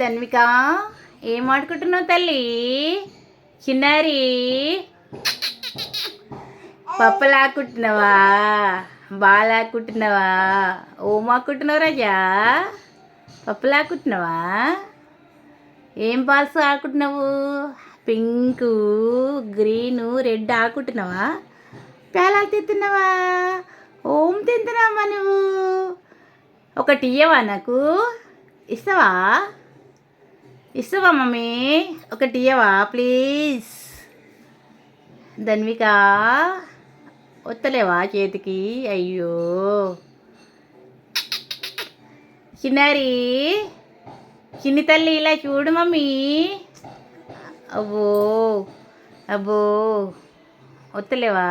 ధన్విక, ఏం ఆడుకుంటున్నావు తల్లి? చిన్నారి, పప్పలాకుంటున్నావా? బాలాకుంటున్నావా? ఓమాకుంటున్నావు రాజా? పప్పలాకుంటున్నావా? ఏం బాల్స్ ఆడుకుంటున్నావు? పింకు, గ్రీను, రెడ్ ఆడుకుంటున్నావా? పేలాలు తింటున్నావా? ఓం తింటున్నావా నువ్వు? ఒకటి ఇయ్యవా? నాకు ఇస్తావా? ఇస్తావా మమ్మీ? ఒకటి ఇయ్యవా ప్లీజ్? ధన్విక, వత్తలేవా చేతికి? అయ్యో చిన్నారి, చిన్ని తల్లి ఇలా చూడు మమ్మీ. అబ్బో అబ్బో, వత్తలేవా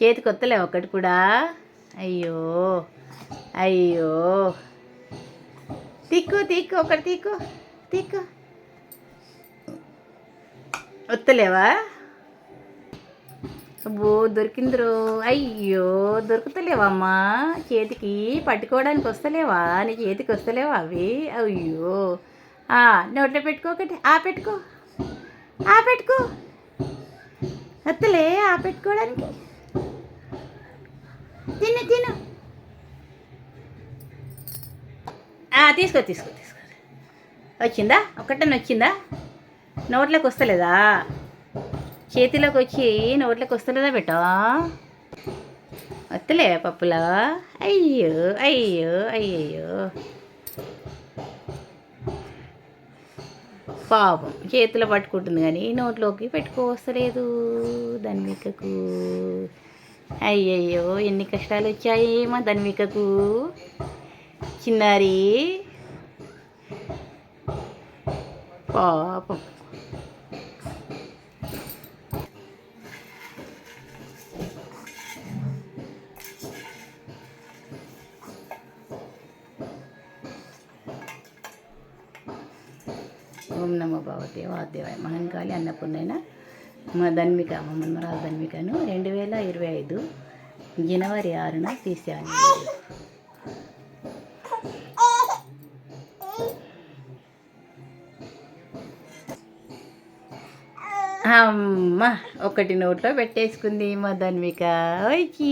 చేతికి? వత్తలేవా ఒకటి కూడా? అయ్యో అయ్యో, తీక్కు తీక్కు, ఒకటి తీక్కు తీక్కు. వత్తలేవా? అబ్బో, దొరికిందిరో. అయ్యో, దొరుకుతలేవా అమ్మా? చేతికి పట్టుకోవడానికి వస్తలేవా? నీ చేతికి వస్తలేవా అవి? అయ్యో, నోట్లో పెట్టుకో ఒకటి. పెట్టుకో, పెట్టుకో. వత్తలే పెట్టుకోవడానికి. తిను తిను. తీసుకో తీసుకో తీసుకో. వచ్చిందా? ఒకటని వచ్చిందా? నోట్లోకి వస్తలేదా? చేతిలోకి వచ్చి నోట్లోకి వస్తలేదా బెటా? వస్తలే పప్పులా? అయ్యో అయ్యో అయ్యయ్యో, పాపం చేతిలో పట్టుకుంటుంది కానీ నోట్లోకి పెట్టుకోవస్తలేదు ధన్వికకు. అయ్యయ్యో, ఎన్ని కష్టాలు వచ్చాయి మా ధన్వికకు. చిన్నారి పాపం. ఓం నమో భగవతే వాసుదేవాయ. మహంకాళి అన్నపూర్ణైన మా ధన్విక, మా మన్మరాలు ధన్వికను 2025 జనవరి 6న తీసాను. అమ్మ, ఒకటి నోట్లో పెట్టేసుకుంది మా ధన్విక. వచ్చి